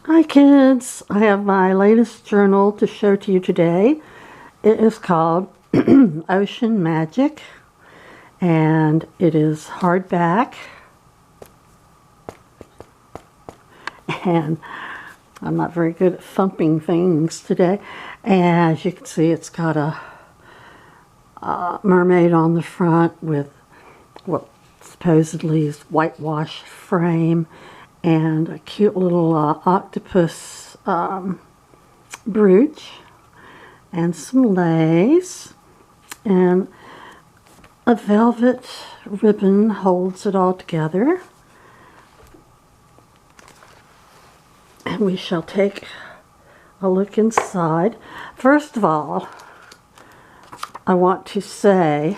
Hi kids, I have my latest journal to show to you today. It is called Ocean Magic and it is hardback, and I'm not very good at thumping things today. And as you can see, it's got a mermaid on the front with what supposedly is whitewash frame and a cute little octopus brooch and some lace, and a velvet ribbon holds it all together. And we shall take a look inside. First of all, I want to say,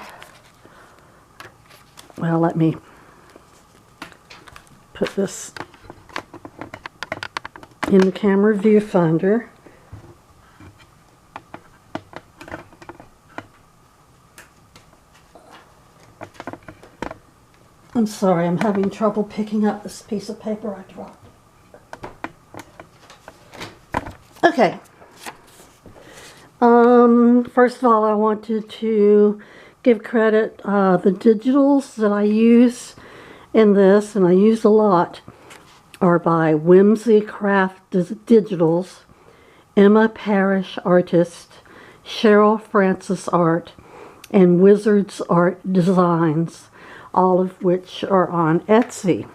well, let me put this in the camera viewfinder. I'm sorry, I'm having trouble picking up this piece of paper I dropped. Okay. First of all, I wanted to give credit. The digitals that I use in this, and I use a lot, are by Whimsy Craft Digitals, Emma Parrish Artist, Cheryl Francis Art, and Wizards Art Designs, all of which are on Etsy,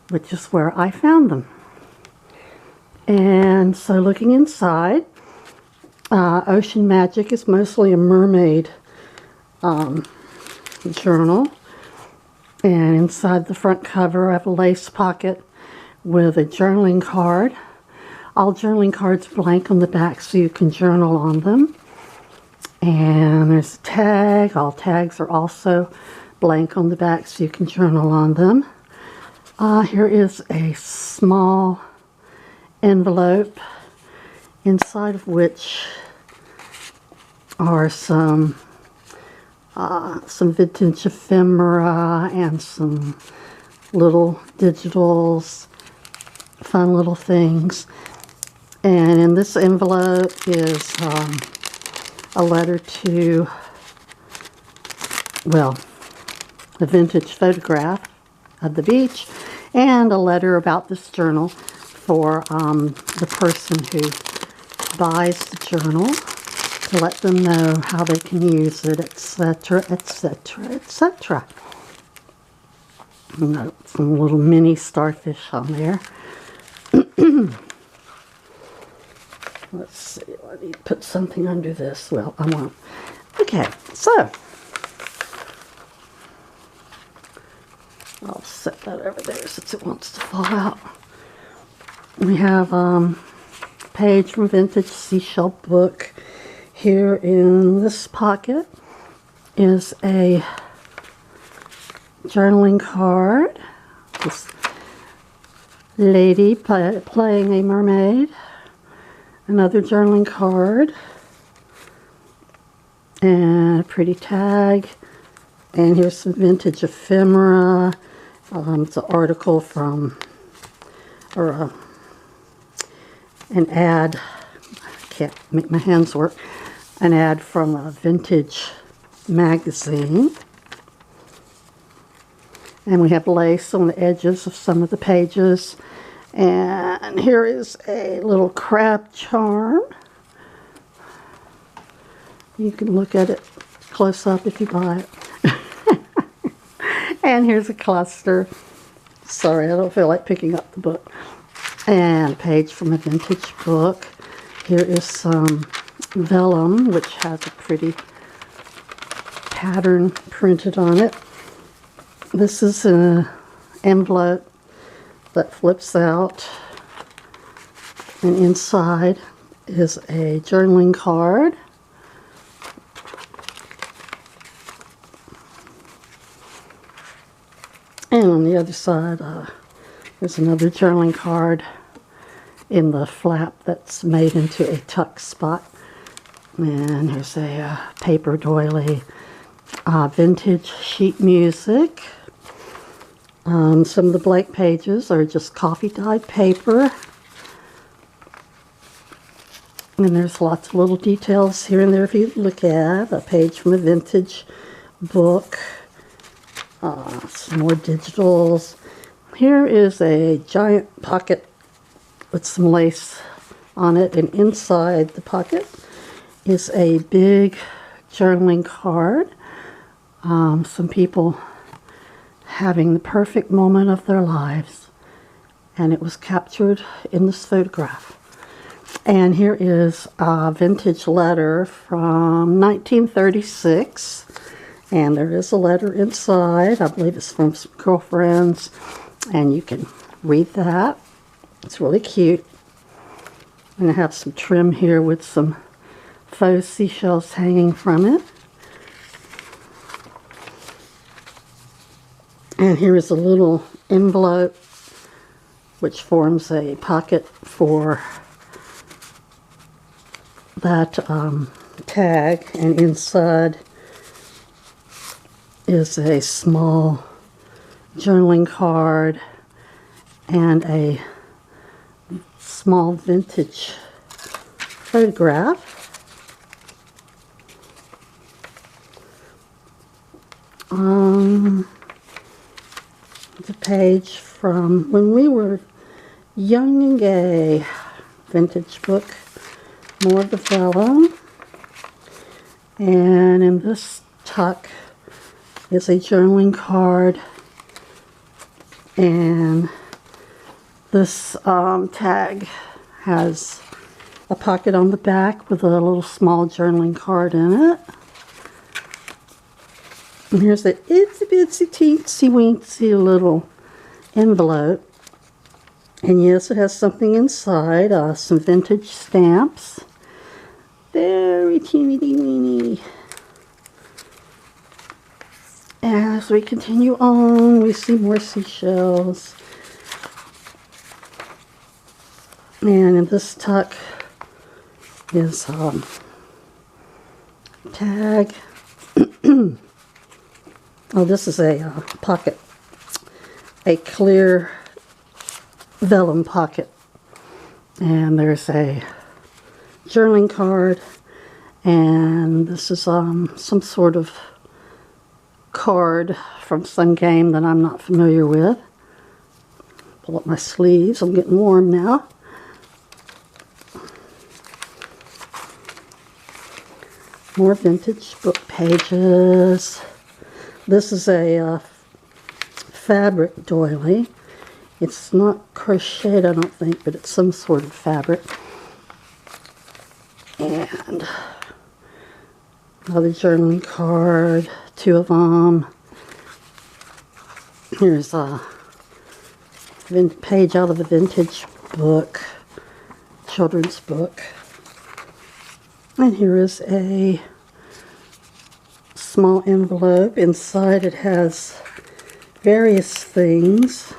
which is where I found them. And so looking inside, Ocean Magic is mostly a mermaid journal. And inside the front cover, I have a lace pocket with a journaling card. All journaling cards are blank on the back so you can journal on them. And there's a tag. All tags are also blank on the back so you can journal on them. Here is a small envelope, inside of which are some vintage ephemera and some little digitals, fun little things. And in this envelope is a letter to, well, a vintage photograph of the beach, and a letter about this journal for the person who buys the journal, to let them know how they can use it, etc., etc., etc. Some little mini starfish on there. Let's see, let me put something under this. Well, I won't. Okay, so I'll set that over there since it wants to fall out. We have a page from Vintage Seashell Book. Here in this pocket is a journaling card. This lady playing a mermaid. Another journaling card. And a pretty tag. And here's some vintage ephemera. It's an article from, or an ad. I can't make my hands work. An ad from a vintage magazine. And we have lace on the edges of some of the pages. And here is a little crab charm. You can look at it close up if you buy it. And here's a cluster. Sorry, I don't feel like picking up the book. And a page from a vintage book. Here is some vellum, which has a pretty pattern printed on it. This is an envelope that flips out, and inside is a journaling card. And on the other side, there's another journaling card in the flap that's made into a tuck spot. And here's a paper doily, vintage sheet music, Some of the blank pages are just coffee dyed paper. And there's lots of little details here and there if you look at. A page from a vintage book. Some more digitals. Here is a giant pocket with some lace on it, and inside the pocket is a big journaling card. Some people having the perfect moment of their lives, and it was captured in this photograph. And here is a vintage letter from 1936, and there is a letter inside. I believe it's from some girlfriends, and you can read that. It's really cute. And I have some trim here with some faux seashells hanging from it. And here is a little envelope which forms a pocket for that tag, and inside is a small journaling card and a small vintage photograph. The page from When We Were Young and Gay, vintage book, more of the vellum. And in this tuck is a journaling card, and this tag has a pocket on the back with a little small journaling card in it. And here's the itsy bitsy teensy weensy little envelope. And yes, it has something inside, some vintage stamps. Very teeny weeny. As we continue on, we see more seashells. And in this tuck is tag. Oh, this is a pocket, a clear vellum pocket. And there's a journaling card, and this is some sort of card from some game that I'm not familiar with. Pull up my sleeves, I'm getting warm now. More vintage book pages. This is a fabric doily. It's not crocheted, I don't think, but it's some sort of fabric. And another journaling card, two of them. Here's a page out of a vintage book, children's book. And here is a small envelope. Inside it has various things,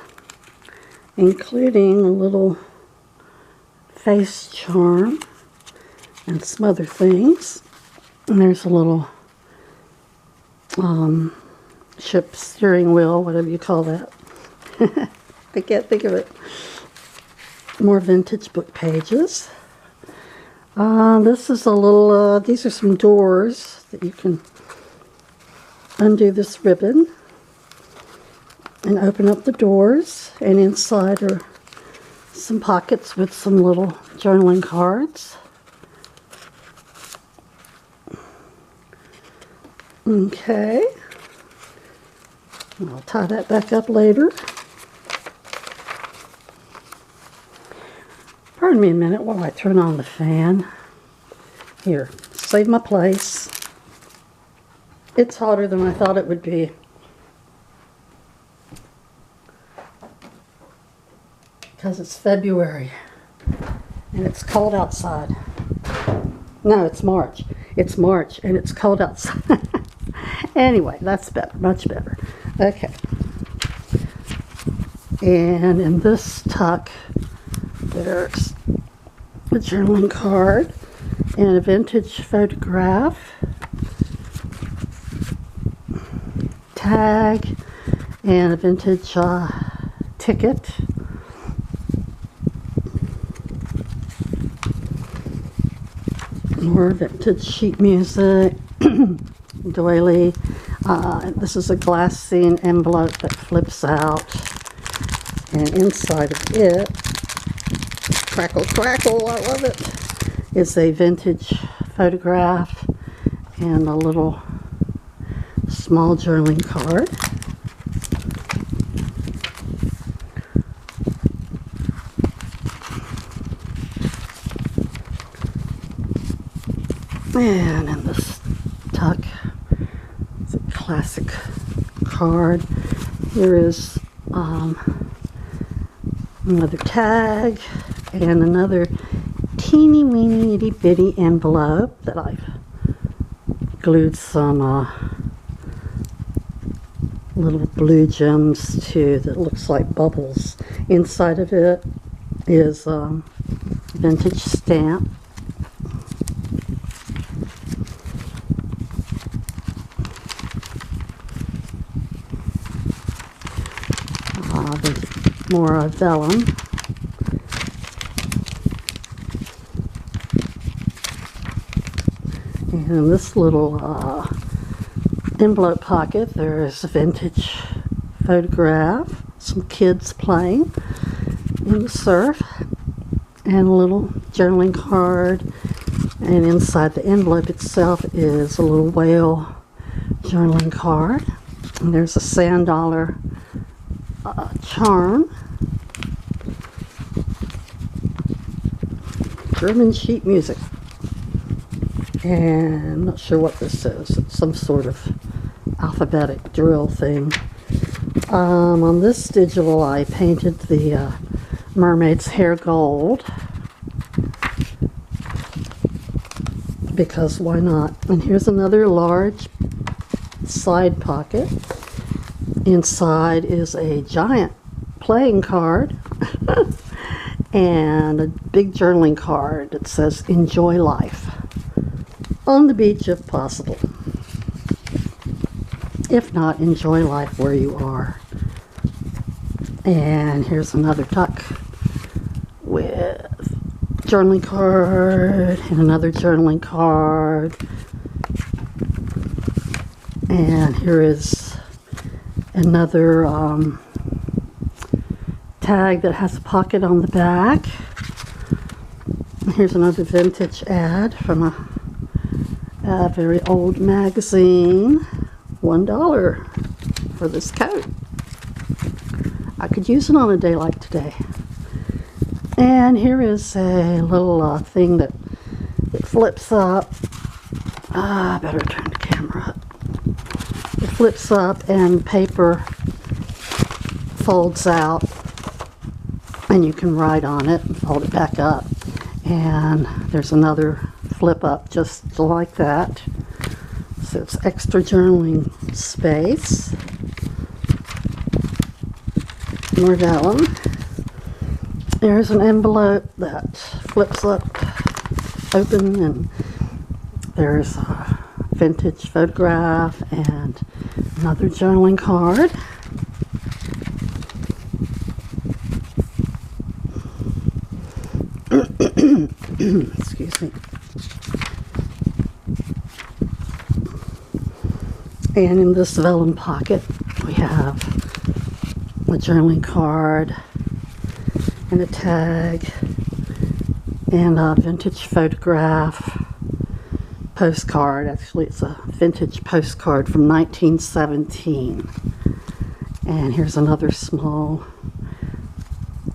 including a little face charm and some other things. And there's a little ship steering wheel, whatever you call that. I can't think of it. More vintage book pages. This is a little, these are some doors that you can undo this ribbon and open up the doors, and inside are some pockets with some little journaling cards. Okay, I'll tie that back up later. Pardon me a minute while I turn on the fan. Here, save my place. It's hotter than I thought it would be. Because it's February and it's cold outside. No, it's March. It's March and it's cold outside. Anyway, that's better, much better. Okay. And in this tuck, there's a journaling card and a vintage photograph, tag, and a vintage ticket. More vintage sheet music, doily. This is a glassine envelope that flips out, and inside of it, crackle, crackle, I love it, is a vintage photograph and a little small journaling card. And in this tuck, it's a classic card. Here is another tag and another teeny weeny itty bitty envelope that I've glued some little blue gems to that looks like bubbles. Inside of it is vintage stamp. There's more vellum. And in this little envelope pocket, there's a vintage photograph, some kids playing in the surf, and a little journaling card. And inside the envelope itself is a little whale journaling card. And there's a sand dollar charm, German sheet music, and I'm not sure what this is. It's some sort of alphabetic drill thing. On this digital, I painted the mermaid's hair gold, because why not? And here's another large side pocket. Inside is a giant playing card and a big journaling card that says "Enjoy life on the beach if possible. If not, enjoy life where you are." And here's another tuck with journaling card and another journaling card. And here is another tag that has a pocket on the back. Here's another vintage ad from a very old magazine. $1 for this coat. I could use it on a day like today. And here is a little thing that it flips up. I better turn the camera up. It flips up and paper folds out, and you can write on it and fold it back up. And there's another flip up just like that. So it's extra journaling space. More vellum. There's an envelope that flips up open, and there's a vintage photograph and another journaling card. Excuse me. And in this vellum pocket we have a journaling card and a tag and a vintage photograph postcard. Actually, it's a vintage postcard from 1917. And here's another small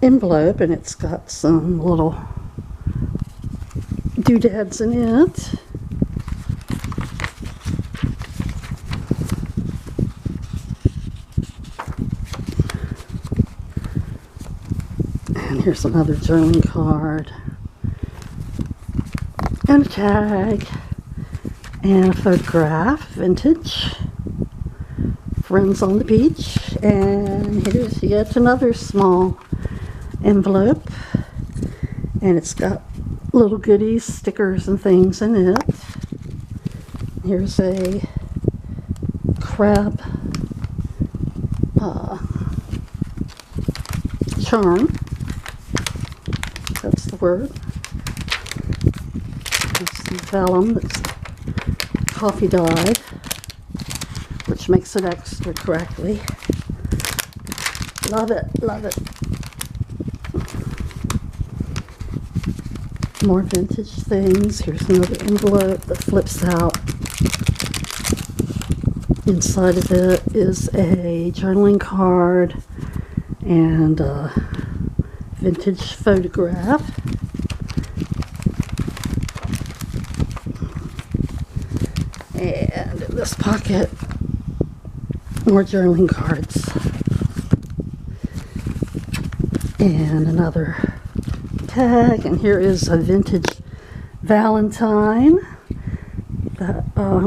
envelope, and it's got some little doodads in it. And here's another journaling card and a tag and a photograph, vintage, friends on the beach. And here's yet another small envelope, and it's got little goodies, stickers and things in it. Here's a crab charm. That's the word. There's some vellum that's coffee dyed, which makes it extra correctly. Love it, love it. More vintage things. Here's another envelope that flips out. Inside of it is a journaling card and a vintage photograph. And in this pocket, more journaling cards. And another tag. And here is a vintage Valentine that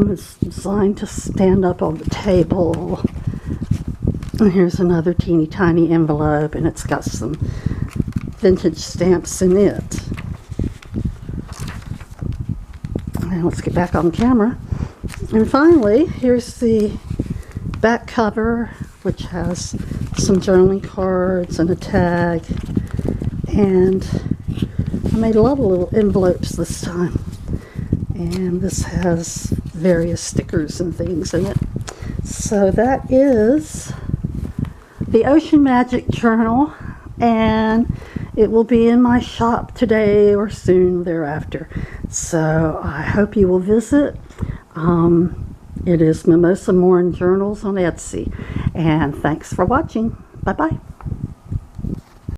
is designed to stand up on the table. And here's another teeny tiny envelope, and it's got some vintage stamps in it. Now let's get back on camera. And finally, here's the back cover, which has some journaling cards and a tag. And I made a lot of little envelopes this time. And this has various stickers and things in it. So that is the Ocean Magic Journal, and it will be in my shop today or soon thereafter. So I hope you will visit. It is Mimosa Morin Journals on Etsy. And thanks for watching. Bye-bye.